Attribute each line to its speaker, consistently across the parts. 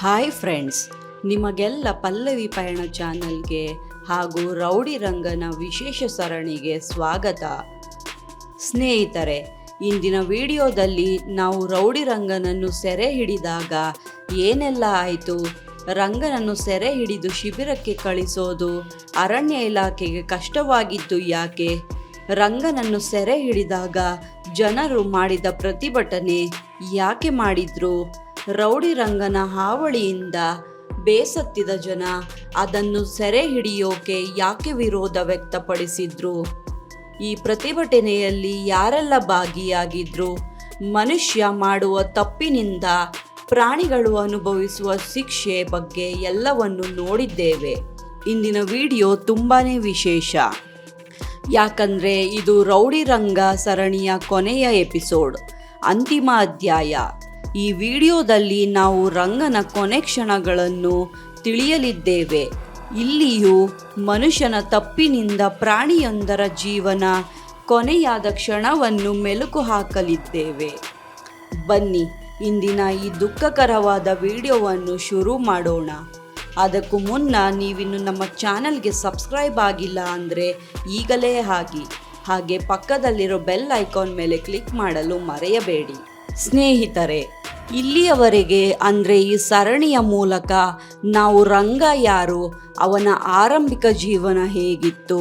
Speaker 1: Hi friends, ನಿಮಗೆಲ್ಲ ಪಲ್ಲವಿ ಪಯಣ ಚಾನಲ್ಗೆ ಹಾಗೂ ರೌಡಿ ರಂಗನ ವಿಶೇಷ ಸರಣಿಗೆ ಸ್ವಾಗತ. ಸ್ನೇಹಿತರೆ, ಇಂದಿನ ವಿಡಿಯೋದಲ್ಲಿ ನಾವು ರೌಡಿ ರಂಗನನ್ನು ಸೆರೆ ಹಿಡಿದಾಗ ಏನೆಲ್ಲ ಆಯಿತು, ರಂಗನನ್ನು ಸೆರೆ ಹಿಡಿದು ಶಿಬಿರಕ್ಕೆ ಕಳಿಸೋದು ಅರಣ್ಯ ಇಲಾಖೆಗೆ ಕಷ್ಟವಾಗಿದ್ದು ಯಾಕೆ, ರಂಗನನ್ನು ಸೆರೆ ಹಿಡಿದಾಗ ಜನರು ಮಾಡಿದ ಪ್ರತಿಭಟನೆ ಯಾಕೆ ಮಾಡಿದ್ರು, ರೌಡಿ ರಂಗನ ಹಾವಳಿಯಿಂದ ಬೇಸತ್ತಿದ ಜನ ಅದನ್ನು ಸೆರೆ ಹಿಡಿಯೋಕೆ ಯಾಕೆ ವಿರೋಧ ವ್ಯಕ್ತಪಡಿಸಿದ್ರು, ಈ ಪ್ರತಿಭಟನೆಯಲ್ಲಿ ಯಾರೆಲ್ಲ ಭಾಗಿಯಾಗಿದ್ರು, ಮನುಷ್ಯ ಮಾಡುವ ತಪ್ಪಿನಿಂದ ಪ್ರಾಣಿಗಳು ಅನುಭವಿಸುವ ಶಿಕ್ಷೆ ಬಗ್ಗೆ ಎಲ್ಲವನ್ನು ನೋಡಿದ್ದೇವೆ. ಇಂದಿನ ವಿಡಿಯೋ ತುಂಬಾನೇ ವಿಶೇಷ, ಯಾಕಂದರೆ ಇದು ರೌಡಿ ರಂಗ ಸರಣಿಯ ಕೊನೆಯ ಎಪಿಸೋಡ್, ಅಂತಿಮ ಅಧ್ಯಾಯ. ಈ ವಿಡಿಯೋದಲ್ಲಿ ನಾವು ರಂಗನ ಕೊನೆ ಕ್ಷಣಗಳನ್ನು ತಿಳಿಯಲಿದ್ದೇವೆ. ಇಲ್ಲಿಯೂ ಮನುಷ್ಯನ ತಪ್ಪಿನಿಂದ ಪ್ರಾಣಿಯೊಂದರ ಜೀವನ ಕೊನೆಯಾದ ಕ್ಷಣವನ್ನು ಮೆಲುಕು ಹಾಕಲಿದ್ದೇವೆ. ಬನ್ನಿ, ಇಂದಿನ ಈ ದುಃಖಕರವಾದ ವಿಡಿಯೋವನ್ನು ಶುರು ಮಾಡೋಣ. ಅದಕ್ಕೂ ಮುನ್ನ ನೀವಿನ್ನು ನಮ್ಮ ಚಾನಲ್ಗೆ ಸಬ್ಸ್ಕ್ರೈಬ್ ಆಗಿಲ್ಲ ಅಂದರೆ ಈಗಲೇ ಹಾಗೆ ಪಕ್ಕದಲ್ಲಿರೋ ಬೆಲ್ ಐಕಾನ್ ಮೇಲೆ ಕ್ಲಿಕ್ ಮಾಡಲು ಮರೆಯಬೇಡಿ. ಸ್ನೇಹಿತರೆ, ಇಲ್ಲಿಯವರೆಗೆ ಅಂದರೆ ಈ ಸರಣಿಯ ಮೂಲಕ ನಾವು ರಂಗ ಯಾರು, ಅವನ ಆರಂಭಿಕ ಜೀವನ ಹೇಗಿತ್ತು,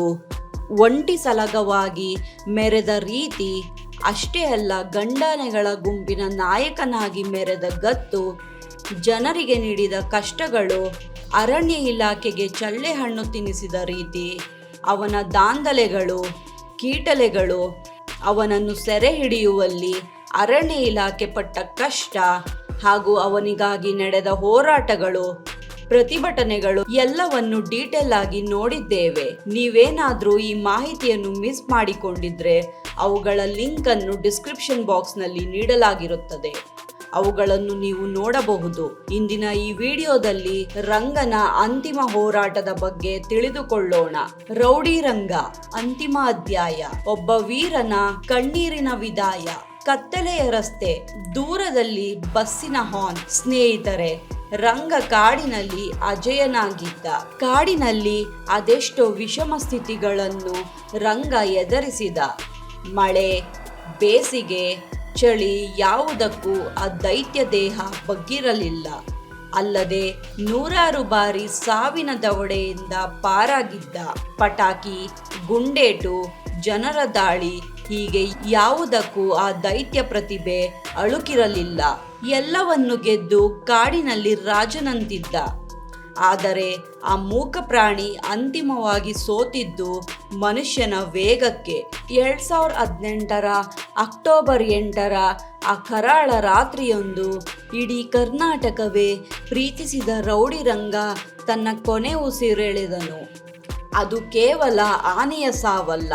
Speaker 1: ಒಂಟಿ ಸಲಗವಾಗಿ ಮೆರೆದ ರೀತಿ, ಅಷ್ಟೇ ಅಲ್ಲ ಗಂಡಾನೆಗಳ ಗುಂಪಿನ ನಾಯಕನಾಗಿ ಮೆರೆದ ಗತ್ತು, ಜನರಿಗೆ ನೀಡಿದ ಕಷ್ಟಗಳು, ಅರಣ್ಯ ಇಲಾಖೆಗೆ ಚಳ್ಳೆ ಹಣ್ಣು ತಿನ್ನಿಸಿದ ರೀತಿ, ಅವನ ದಾಂಧಲೆಗಳು, ಕೀಟಲೆಗಳು, ಅವನನ್ನು ಸೆರೆ ಹಿಡಿಯುವಲ್ಲಿ ಅರಣ್ಯ ಇಲಾಖೆ ಪಟ್ಟ ಕಷ್ಟ ಹಾಗೂ ಅವನಿಗಾಗಿ ನಡೆದ ಹೋರಾಟಗಳು, ಪ್ರತಿಭಟನೆಗಳು ಎಲ್ಲವನ್ನು ಡೀಟೇಲ್ ಆಗಿ ನೋಡಿದ್ದೇವೆ. ನೀವೇನಾದರೂ ಈ ಮಾಹಿತಿಯನ್ನು ಮಿಸ್ ಮಾಡಿಕೊಂಡಿದ್ರೆ ಅವುಗಳ ಲಿಂಕ್ ಅನ್ನು ಡಿಸ್ಕ್ರಿಪ್ಷನ್ ಬಾಕ್ಸ್ನಲ್ಲಿ ನೀಡಲಾಗಿರುತ್ತದೆ, ಅವುಗಳನ್ನು ನೀವು ನೋಡಬಹುದು. ಇಂದಿನ ಈ ವಿಡಿಯೋದಲ್ಲಿ ರಂಗನ ಅಂತಿಮ ಹೋರಾಟದ ಬಗ್ಗೆ ತಿಳಿದುಕೊಳ್ಳೋಣ. ರೌಡಿ ರಂಗ ಅಂತಿಮ ಅಧ್ಯಾಯ. ಒಬ್ಬ ವೀರನ ಕಣ್ಣೀರಿನ ವಿದಾಯ. ಕತ್ತಲೆಯ ರಸ್ತೆ, ದೂರದಲ್ಲಿ ಬಸ್ಸಿನ ಹಾರ್ನ್. ಸ್ನೇಹಿತರೆ, ರಂಗ ಕಾಡಿನಲ್ಲಿ ಅಜೇಯನಾಗಿದ್ದ. ಕಾಡಿನಲ್ಲಿ ಅದೆಷ್ಟೋ ವಿಷಮ ಸ್ಥಿತಿಗಳನ್ನು ರಂಗ ಎದುರಿಸಿದ. ಮಳೆ, ಬೇಸಿಗೆ, ಚಳಿ ಯಾವುದಕ್ಕೂ ಆ ದೈತ್ಯ ದೇಹ ಬಗ್ಗಿರಲಿಲ್ಲ. ಅಲ್ಲದೆ ನೂರಾರು ಬಾರಿ ಸಾವಿನ ದವಡೆಯಿಂದ ಪಾರಾಗಿದ್ದ. ಪಟಾಕಿ, ಗುಂಡೇಟು, ಜನರ ದಾಳಿ ಹೀಗೆ ಯಾವುದಕ್ಕೂ ಆ ದೈತ್ಯ ಪ್ರತಿಭೆ ಅಳುಕಿರಲಿಲ್ಲ. ಎಲ್ಲವನ್ನು ಗೆದ್ದು ಕಾಡಿನಲ್ಲಿ ರಾಜನಂತಿದ್ದ. ಆದರೆ ಆ ಮೂಕ ಪ್ರಾಣಿ ಅಂತಿಮವಾಗಿ ಸೋತಿದ್ದು ಮನುಷ್ಯನ ವೇಗಕ್ಕೆ. 2018 ಅಕ್ಟೋಬರ್ 8 ಆ ಕರಾಳ ರಾತ್ರಿಯೊಂದು ಇಡೀ ಕರ್ನಾಟಕವೇ ಪ್ರೀತಿಸಿದ ರೌಡಿ ರಂಗ ತನ್ನ ಕೊನೆ ಉಸಿರೆಳೆದನು. ಅದು ಕೇವಲ ಆನೆಯ ಸಾವಲ್ಲ,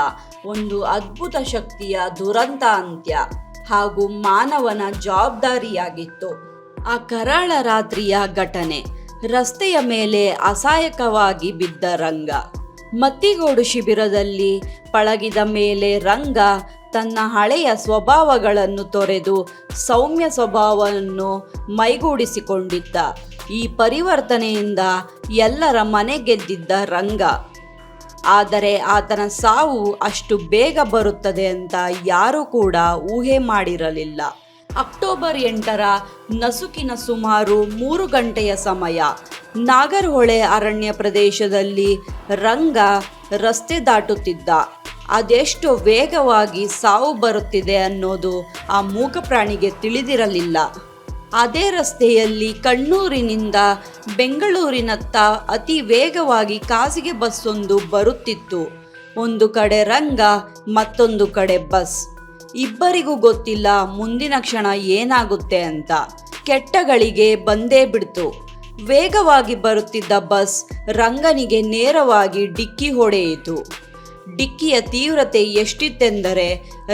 Speaker 1: ಒಂದು ಅದ್ಭುತ ಶಕ್ತಿಯ ದುರಂತ ಅಂತ್ಯ ಹಾಗೂ ಮಾನವನ ಜವಾಬ್ದಾರಿಯಾಗಿತ್ತು. ಆ ಕರಾಳ ರಾತ್ರಿಯ ಘಟನೆ. ರಸ್ತೆಯ ಮೇಲೆ ಅಸಹಾಯಕವಾಗಿ ಬಿದ್ದ ರಂಗ. ಮತ್ತಿಗೋಡು ಶಿಬಿರದಲ್ಲಿ ಪಳಗಿದ ಮೇಲೆ ರಂಗ ತನ್ನ ಹಳೆಯ ಸ್ವಭಾವಗಳನ್ನು ತೊರೆದು ಸೌಮ್ಯ ಸ್ವಭಾವವನ್ನು ಮೈಗೂಡಿಸಿಕೊಂಡಿದ್ದ. ಈ ಪರಿವರ್ತನೆಯಿಂದ ಎಲ್ಲರ ಮನೆ ಗೆದ್ದಿದ್ದ ರಂಗ. ಆದರೆ ಆತನ ಸಾವು ಅಷ್ಟು ಬೇಗ ಬರುತ್ತದೆ ಅಂತ ಯಾರೂ ಕೂಡ ಊಹೆ ಮಾಡಿರಲಿಲ್ಲ. ಅಕ್ಟೋಬರ್ 8 ನಸುಕಿನ ಸುಮಾರು 3 ಗಂಟೆಯ ಸಮಯ. ನಾಗರಹೊಳೆ ಅರಣ್ಯ ಪ್ರದೇಶದಲ್ಲಿ ರಂಗ ರಸ್ತೆ ದಾಟುತ್ತಿದ್ದ. ಅದೆಷ್ಟು ವೇಗವಾಗಿ ಸಾವು ಬರುತ್ತಿದೆ ಅನ್ನೋದು ಆ ಮೂಕ ಪ್ರಾಣಿಗೆ ತಿಳಿದಿರಲಿಲ್ಲ. ಅದೇ ರಸ್ತೆಯಲ್ಲಿ ಕಣ್ಣೂರಿನಿಂದ ಬೆಂಗಳೂರಿನತ್ತ ಅತಿ ವೇಗವಾಗಿ ಖಾಸಗಿ ಬಸ್ಸೊಂದು ಬರುತ್ತಿತ್ತು. ಒಂದು ಕಡೆ ರಂಗ, ಮತ್ತೊಂದು ಕಡೆ ಬಸ್. ಇಬ್ಬರಿಗೂ ಗೊತ್ತಿಲ್ಲ ಮುಂದಿನ ಕ್ಷಣ ಏನಾಗುತ್ತೆ ಅಂತ. ಕೆಟ್ಟಗಳಿಗೆ ಬಂದೇ ಬಿಡ್ತು. ವೇಗವಾಗಿ ಬರುತ್ತಿದ್ದ ಬಸ್ ರಂಗನಿಗೆ ನೇರವಾಗಿ ಡಿಕ್ಕಿ ಹೊಡೆಯಿತು. ಡಿಕ್ಕಿಯ ತೀವ್ರತೆ ಎಷ್ಟಿತ್ತೆಂದರೆ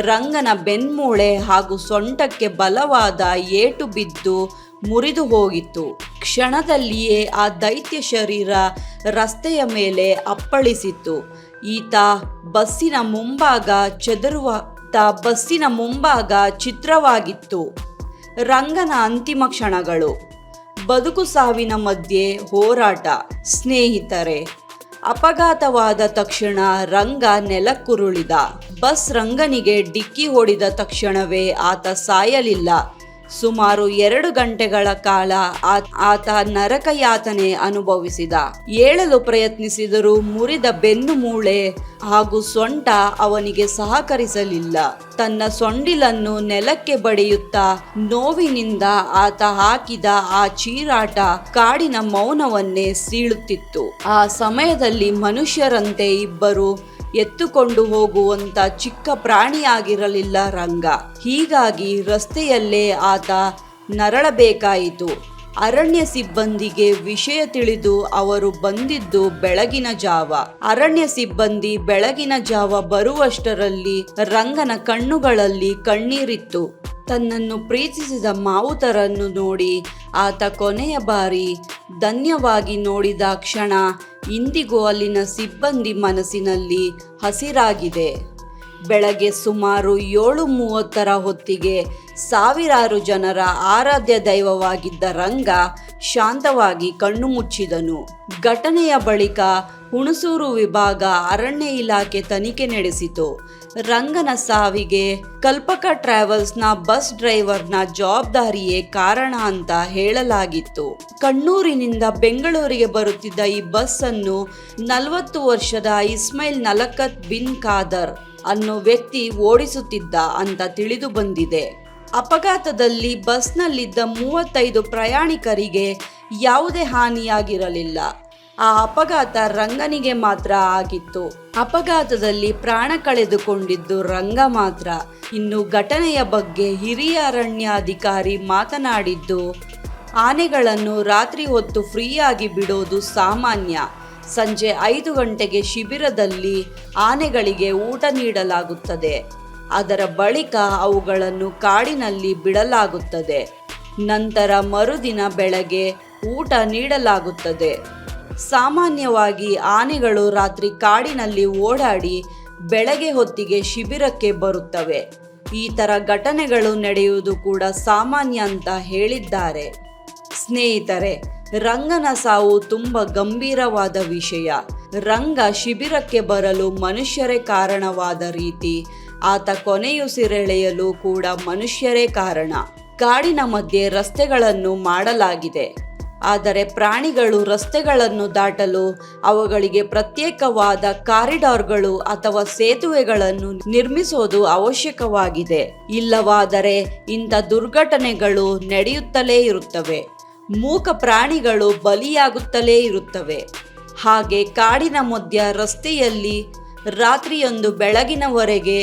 Speaker 1: ರಂಗನ ಬೆನ್ಮೂಳೆ ಹಾಗೂ ಸೊಂಟಕ್ಕೆ ಬಲವಾದ ಏಟು ಬಿದ್ದು ಮುರಿದು ಹೋಗಿತ್ತು. ಕ್ಷಣದಲ್ಲಿಯೇ ಆ ದೈತ್ಯ ಶರೀರ ರಸ್ತೆಯ ಮೇಲೆ ಅಪ್ಪಳಿಸಿತ್ತು. ಈತ ಬಸ್ಸಿನ ಮುಂಭಾಗ ಚಿತ್ರವಾಗಿತ್ತು. ರಂಗನ ಅಂತಿಮ ಕ್ಷಣಗಳು. ಬದುಕು ಸಾವಿನ ಮಧ್ಯೆ ಹೋರಾಟ. ಸ್ನೇಹಿತರೆ, ಅಪಘಾತವಾದ ತಕ್ಷಣ ರಂಗ ನೆಲಕ್ಕುರುಳಿದ. ಬಸ್ ರಂಗನಿಗೆ ಡಿಕ್ಕಿ ಹೊಡೆದ ತಕ್ಷಣವೇ ಆತ ಸಾಯಲಿಲ್ಲ. ಸುಮಾರು 2 ಗಂಟೆಗಳ ಕಾಲ ಆತ ನರಕಯಾತನೆ ಅನುಭವಿಸಿದ. ಏಳಲು ಪ್ರಯತ್ನಿಸಿದರೂ ಮುರಿದ ಬೆನ್ನು ಮೂಳೆ ಹಾಗೂ ಸೊಂಟ ಅವನಿಗೆ ಸಹಕರಿಸಲಿಲ್ಲ. ತನ್ನ ಸೊಂಡಿಲನ್ನು ನೆಲಕ್ಕೆ ಬಡಿಯುತ್ತಾ ನೋವಿನಿಂದ ಆತ ಹಾಕಿದ ಆ ಚೀರಾಟ ಕಾಡಿನ ಮೌನವನ್ನೇ ಸೀಳುತ್ತಿತ್ತು. ಆ ಸಮಯದಲ್ಲಿ ಮನುಷ್ಯರಂತೆ ಇಬ್ಬರು ಎತ್ತುಕೊಂಡು ಹೋಗುವಂತ ಚಿಕ್ಕ ಪ್ರಾಣಿಯಾಗಿರಲಿಲ್ಲ ರಂಗ. ಹೀಗಾಗಿ ರಸ್ತೆಯಲ್ಲೇ ಆತ ನರಳಬೇಕಾಯಿತು. ಅರಣ್ಯ ಸಿಬ್ಬಂದಿಗೆ ವಿಷಯ ತಿಳಿದು ಅವರು ಬಂದಿದ್ದು ಬೆಳಗಿನ ಜಾವ. ಅರಣ್ಯ ಸಿಬ್ಬಂದಿ ಬೆಳಗಿನ ಜಾವ ಬರುವಷ್ಟರಲ್ಲಿ ರಂಗನ ಕಣ್ಣುಗಳಲ್ಲಿ ಕಣ್ಣೀರಿತ್ತು. ತನ್ನನ್ನು ಪ್ರೀತಿಸಿದ ಮಾವುತರನ್ನು ನೋಡಿ ಆತ ಕೊನೆಯ ಬಾರಿ ಧನ್ಯವಾಗಿ ನೋಡಿದ ಕ್ಷಣ ಇಂದಿಗೂ ಅಲ್ಲಿನ ಸಿಬ್ಬಂದಿ ಮನಸ್ಸಿನಲ್ಲಿ ಹಸಿರಾಗಿದೆ. ಬೆಳಗ್ಗೆ ಸುಮಾರು 7:30 ಹೊತ್ತಿಗೆ ಸಾವಿರಾರು ಜನರ ಆರಾಧ್ಯ ದೈವವಾಗಿದ್ದ ರಂಗ ಶಾಂತವಾಗಿ ಕಣ್ಣು ಮುಚ್ಚಿದನು. ಘಟನೆಯ ಬಳಿಕ ಹುಣಸೂರು ವಿಭಾಗ ಅರಣ್ಯ ಇಲಾಖೆ ತನಿಖೆ ನಡೆಸಿತು. ರಂಗನ ಸಾವಿಗೆ ಕಲ್ಪಕ ಟ್ರಾವೆಲ್ಸ್ನ ಬಸ್ ಡ್ರೈವರ್ನ ಜವಾಬ್ದಾರಿಯೇ ಕಾರಣ ಅಂತ ಹೇಳಲಾಗಿತ್ತು. ಕಣ್ಣೂರಿನಿಂದ ಬೆಂಗಳೂರಿಗೆ ಬರುತ್ತಿದ್ದ ಈ ಬಸ್ ಅನ್ನು 40 ವರ್ಷದ ಇಸ್ಮಾಯಿಲ್ ನಲಕತ್ ಬಿನ್ ಖಾದರ್ ಅನ್ನೋ ವ್ಯಕ್ತಿ ಓಡಿಸುತ್ತಿದ್ದ ಅಂತ ತಿಳಿದು ಬಂದಿದೆ. ಅಪಘಾತದಲ್ಲಿ ಬಸ್ನಲ್ಲಿದ್ದ 35 ಪ್ರಯಾಣಿಕರಿಗೆ ಯಾವುದೇ ಹಾನಿಯಾಗಿರಲಿಲ್ಲ. ಆ ಅಪಘಾತ ರಂಗನಿಗೆ ಮಾತ್ರ ಆಗಿತ್ತು. ಅಪಘಾತದಲ್ಲಿ ಪ್ರಾಣ ಕಳೆದುಕೊಂಡಿದ್ದು ರಂಗ ಮಾತ್ರ. ಇನ್ನು ಘಟನೆಯ ಬಗ್ಗೆ ಹಿರಿಯ ಅರಣ್ಯಾಧಿಕಾರಿ ಮಾತನಾಡಿದ್ದು, ಆನೆಗಳನ್ನು ರಾತ್ರಿ ಹೊತ್ತು ಫ್ರೀಯಾಗಿ ಬಿಡೋದು ಸಾಮಾನ್ಯ. ಸಂಜೆ 5 ಗಂಟೆಗೆ ಶಿಬಿರದಲ್ಲಿ ಆನೆಗಳಿಗೆ ಊಟ ನೀಡಲಾಗುತ್ತದೆ. ಅದರ ಬಳಿಕ ಅವುಗಳನ್ನು ಕಾಡಿನಲ್ಲಿ ಬಿಡಲಾಗುತ್ತದೆ. ನಂತರ ಮರುದಿನ ಬೆಳಗ್ಗೆ ಊಟ ನೀಡಲಾಗುತ್ತದೆ. ಸಾಮಾನ್ಯವಾಗಿ ಆನೆಗಳು ರಾತ್ರಿ ಕಾಡಿನಲ್ಲಿ ಓಡಾಡಿ ಬೆಳಗ್ಗೆ ಹೊತ್ತಿಗೆ ಶಿಬಿರಕ್ಕೆ ಬರುತ್ತವೆ. ಈ ಥರ ಘಟನೆಗಳು ನಡೆಯುವುದು ಕೂಡ ಸಾಮಾನ್ಯ ಅಂತ ಹೇಳಿದ್ದಾರೆ. ಸ್ನೇಹಿತರೆ, ರಂಗನ ಸಾವು ತುಂಬ ಗಂಭೀರವಾದ ವಿಷಯ. ರಂಗ ಶಿಬಿರಕ್ಕೆ ಬರಲು ಮನುಷ್ಯರೇ ಕಾರಣವಾದ ರೀತಿ ಆತ ಕೊನೆಯುಸಿರೆಳೆಯಲು ಕೂಡ ಮನುಷ್ಯರೇ ಕಾರಣ. ಕಾಡಿನ ಮಧ್ಯೆ ರಸ್ತೆಗಳನ್ನು ಮಾಡಲಾಗಿದೆ. ಆದರೆ ಪ್ರಾಣಿಗಳು ರಸ್ತೆಗಳನ್ನು ದಾಟಲು ಅವುಗಳಿಗೆ ಪ್ರತ್ಯೇಕವಾದ ಕಾರಿಡಾರ್ಗಳು ಅಥವಾ ಸೇತುವೆಗಳನ್ನು ನಿರ್ಮಿಸೋದು ಅವಶ್ಯಕವಾಗಿದೆ. ಇಲ್ಲವಾದರೆ ಇಂಥ ದುರ್ಘಟನೆಗಳು ನಡೆಯುತ್ತಲೇ ಇರುತ್ತವೆ. ಮೂಕ ಪ್ರಾಣಿಗಳು ಬಲಿಯಾಗುತ್ತಲೇ ಇರುತ್ತವೆ. ಹಾಗೆ ಕಾಡಿನ ಮಧ್ಯ ರಸ್ತೆಯಲ್ಲಿ ರಾತ್ರಿಯೊಂದು ಬೆಳಗಿನವರೆಗೆ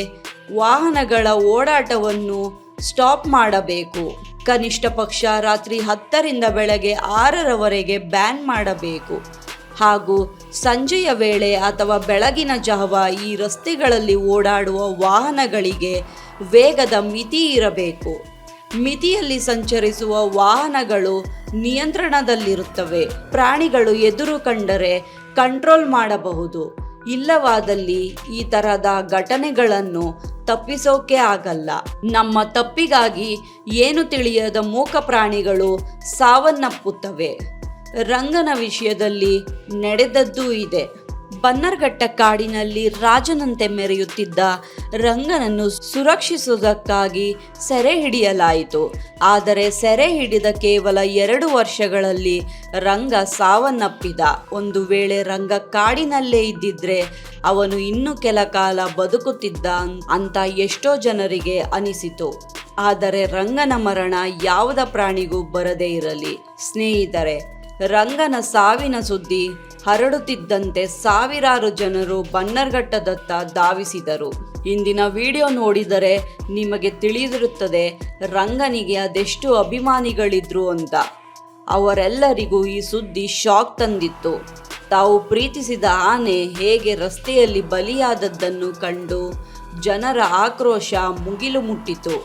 Speaker 1: ವಾಹನಗಳ ಓಡಾಟವನ್ನು ಸ್ಟಾಪ್ ಮಾಡಬೇಕು. ಕನಿಷ್ಠ ಪಕ್ಷ ರಾತ್ರಿ 10ರಿಂದ ಬೆಳಗ್ಗೆ 6ರವರೆಗೆ ಬ್ಯಾನ್ ಮಾಡಬೇಕು. ಹಾಗೂ ಸಂಜೆಯ ವೇಳೆ ಅಥವಾ ಬೆಳಗಿನ ಜಾವ ಈ ರಸ್ತೆಗಳಲ್ಲಿ ಓಡಾಡುವ ವಾಹನಗಳಿಗೆ ವೇಗದ ಮಿತಿ ಇರಬೇಕು. ಮಿತಿಯಲ್ಲಿ ಸಂಚರಿಸುವ ವಾಹನಗಳು ನಿಯಂತ್ರಣದಲ್ಲಿರುತ್ತವೆ. ಪ್ರಾಣಿಗಳು ಎದುರು ಕಂಡರೆ ಕಂಟ್ರೋಲ್ ಮಾಡಬಹುದು. ಇಲ್ಲವಾದಲ್ಲಿ ಈ ತರಹದ ಘಟನೆಗಳನ್ನು ತಪ್ಪಿಸೋಕೆ ಆಗಲ್ಲ. ನಮ್ಮ ತಪ್ಪಿಗಾಗಿ ಏನು ತಿಳಿಯದ ಮೂಕ ಪ್ರಾಣಿಗಳು ಸಾವನ್ನಪ್ಪುತ್ತವೆ. ರಂಗನ ವಿಷಯದಲ್ಲಿ ನಡೆದದ್ದೂ ಇದೆ. ಬನ್ನರ್ಘಟ್ಟ ಕಾಡಿನಲ್ಲಿ ರಾಜನಂತೆ ಮೆರೆಯುತ್ತಿದ್ದ ರಂಗನನ್ನು ಸುರಕ್ಷಿಸುವುದಕ್ಕಾಗಿ ಸೆರೆ ಹಿಡಿಯಲಾಯಿತು. ಆದರೆ ಸೆರೆ ಹಿಡಿದ ಕೇವಲ 2 ವರ್ಷಗಳಲ್ಲಿ ರಂಗ ಸಾವನ್ನಪ್ಪಿದ. ಒಂದು ವೇಳೆ ರಂಗ ಕಾಡಿನಲ್ಲೇ ಇದ್ದಿದ್ರೆ ಅವನು ಇನ್ನೂ ಕೆಲ ಕಾಲ ಬದುಕುತ್ತಿದ್ದ ಅಂತ ಎಷ್ಟೋ ಜನರಿಗೆ ಅನಿಸಿತು. ಆದರೆ ರಂಗನ ಮರಣ ಯಾವುದ ಪ್ರಾಣಿಗೂ ಬರದೇ ಇರಲಿ. ಸ್ನೇಹಿತರೆ, ರಂಗನ ಸಾವಿನ ಸುದ್ದಿ ಹರಡುತ್ತಿದ್ದಂತೆ ಸಾವಿರಾರು ಜನರು ಬನ್ನರ್ಘಟ್ಟದತ್ತ ಧಾವಿಸಿದರು. ಇಂದಿನ ವಿಡಿಯೋ ನೋಡಿದರೆ ನಿಮಗೆ ತಿಳಿದಿರುತ್ತದೆ ರಂಗನಿಗೆ ಅದೆಷ್ಟು ಅಭಿಮಾನಿಗಳಿದ್ರು ಅಂತ. ಅವರೆಲ್ಲರಿಗೂ ಈ ಸುದ್ದಿ ಶಾಕ್ ತಂದಿತ್ತು. ತಾವು ಪ್ರೀತಿಸಿದ ಆನೆ ಹೇಗೆ ರಸ್ತೆಯಲ್ಲಿ ಬಲಿಯಾದದ್ದನ್ನು ಕಂಡು ಜನರ ಆಕ್ರೋಶ ಮುಗಿಲು ಮುಟ್ಟಿತು.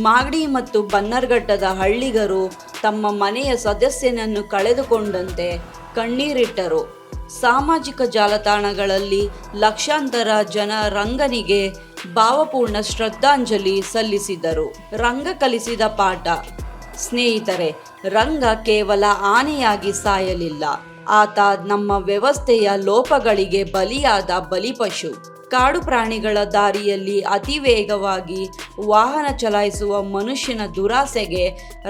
Speaker 1: ಮಾಗಡಿ ಮತ್ತು ಬನ್ನರ್ಘಟ್ಟದ ಹಳ್ಳಿಗರು ತಮ್ಮ ಮನೆಯ ಸದಸ್ಯನನ್ನು ಕಳೆದುಕೊಂಡಂತೆ ಕಣ್ಣೀರಿಟ್ಟರು. ಸಾಮಾಜಿಕ ಜಾಲತಾಣಗಳಲ್ಲಿ ಲಕ್ಷಾಂತರ ಜನ ರಂಗನಿಗೆ ಭಾವಪೂರ್ಣ ಶ್ರದ್ಧಾಂಜಲಿ ಸಲ್ಲಿಸಿದರು. ರಂಗ ಕಲಿಸಿದ ಪಾಠ: ಸ್ನೇಹಿತರೆ, ರಂಗ ಕೇವಲ ಆನೆಯಾಗಿ ಸಾಯಲಿಲ್ಲ. ಆತ ನಮ್ಮ ವ್ಯವಸ್ಥೆಯ ಲೋಪಗಳಿಗೆ ಬಲಿಯಾದ ಬಲಿಪಶು. ಕಾಡು ಪ್ರಾಣಿಗಳ ದಾರಿಯಲ್ಲಿ ಅತಿ ವೇಗವಾಗಿ ವಾಹನ ಚಲಾಯಿಸುವ ಮನುಷ್ಯನ ದುರಾಸೆಗೆ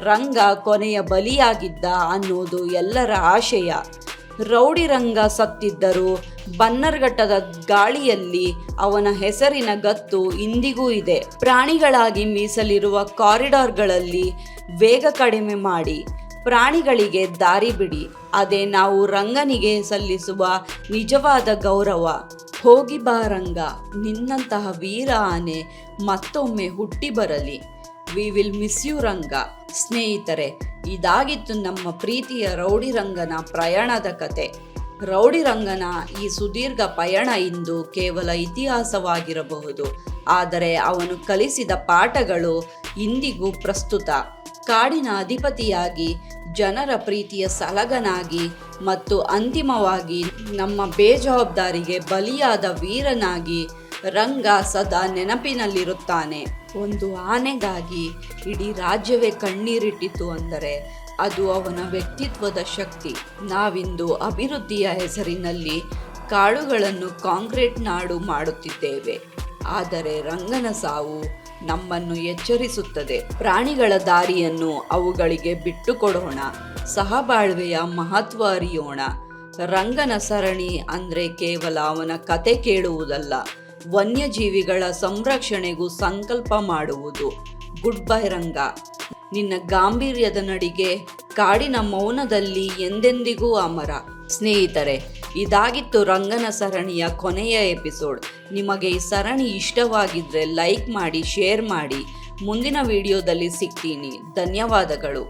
Speaker 1: ರಂಗ ಕೊನೆಯ ಬಲಿಯಾಗಿದ್ದ ಅನ್ನೋದು ಎಲ್ಲರ ಆಶಯ. ರೌಡಿ ರಂಗ ಸತ್ತಿದ್ದರೂ ಬನ್ನರ್ಘಟ್ಟದ ಗಾಳಿಯಲ್ಲಿ ಅವನ ಹೆಸರಿನ ಗತ್ತು ಇಂದಿಗೂ ಇದೆ. ಪ್ರಾಣಿಗಳಾಗಿ ಮೀಸಲಿರುವ ಕಾರಿಡಾರ್ಗಳಲ್ಲಿ ವೇಗ ಕಡಿಮೆ ಮಾಡಿ, ಪ್ರಾಣಿಗಳಿಗೆ ದಾರಿ ಬಿಡಿ. ಅದೇ ನಾವು ರಂಗನಿಗೆ ಸಲ್ಲಿಸುವ ನಿಜವಾದ ಗೌರವ. ಹೋಗಿ ಬಾ ರಂಗ, ನಿನ್ನಂತಹ ವೀರ ಆನೆ ಮತ್ತೊಮ್ಮೆ ಹುಟ್ಟಿ ಬರಲಿ. ವಿ ವಿಲ್ ಮಿಸ್ ಯು ರಂಗ. ಸ್ನೇಹಿತರೆ, ಇದಾಗಿತ್ತು ನಮ್ಮ ಪ್ರೀತಿಯ ರೌಡಿ ರಂಗನ ಪ್ರಯಾಣದ ಕತೆ. ರೌಡಿ ರಂಗನ ಈ ಸುದೀರ್ಘ ಪಯಣ ಇಂದು ಕೇವಲ ಇತಿಹಾಸವಾಗಿರಬಹುದು, ಆದರೆ ಅವನು ಕಲಿಸಿದ ಪಾಠಗಳು ಇಂದಿಗೂ ಪ್ರಸ್ತುತ. ಕಾಡಿನ ಅಧಿಪತಿಯಾಗಿ, ಜನರ ಪ್ರೀತಿಯ ಸಲಗನಾಗಿ ಮತ್ತು ಅಂತಿಮವಾಗಿ ನಮ್ಮ ಬೇಜವಾಬ್ದಾರಿಗೆ ಬಲಿಯಾದ ವೀರನಾಗಿ ರಂಗ ಸದಾ ನೆನಪಿನಲ್ಲಿರುತ್ತಾನೆ. ಒಂದು ಆನೆಗಾಗಿ ಇಡೀ ರಾಜ್ಯವೇ ಕಣ್ಣೀರಿಟ್ಟಿತು ಅಂದರೆ ಅದು ಅವನ ವ್ಯಕ್ತಿತ್ವದ ಶಕ್ತಿ. ನಾವಿಂದು ಅಭಿವೃದ್ಧಿಯ ಹೆಸರಿನಲ್ಲಿ ಕಾಡುಗಳನ್ನು ಕಾಂಕ್ರೀಟ್ ನಾಡು ಮಾಡುತ್ತಿದ್ದೇವೆ, ಆದರೆ ರಂಗನ ಸಾವು ನಮ್ಮನ್ನು ಎಚ್ಚರಿಸುತ್ತದೆ. ಪ್ರಾಣಿಗಳ ದಾರಿಯನ್ನು ಅವುಗಳಿಗೆ ಬಿಟ್ಟುಕೊಡೋಣ, ಸಹಬಾಳ್ವೆಯ ಮಹತ್ವ ಅರಿಯೋಣ. ರಂಗನ ಸರಣಿ ಅಂದರೆ ಕೇವಲ ಅವನ ಕತೆ ಕೇಳುವುದಲ್ಲ, ವನ್ಯಜೀವಿಗಳ ಸಂರಕ್ಷಣೆಗೂ ಸಂಕಲ್ಪ ಮಾಡುವುದು. ಗುಡ್ ಬೈ ರಂಗ. ನಿನ್ನ ಗಾಂಭೀರ್ಯದ ನಡಿಗೆ ಕಾಡಿನ ಮೌನದಲ್ಲಿ ಎಂದೆಂದಿಗೂ ಅಮರ. ಸ್ನೇಹಿತರೆ, ಇದಾಗಿತ್ತು ರಂಗನ ಸರಣಿಯ ಕೊನೆಯ ಎಪಿಸೋಡ್. ನಿಮಗೆ ಈ ಸರಣಿ ಇಷ್ಟವಾಗಿದ್ದರೆ ಲೈಕ್ ಮಾಡಿ, ಶೇರ್ ಮಾಡಿ. ಮುಂದಿನ ವಿಡಿಯೋದಲ್ಲಿ ಸಿಗ್ತೀನಿ. ಧನ್ಯವಾದಗಳು.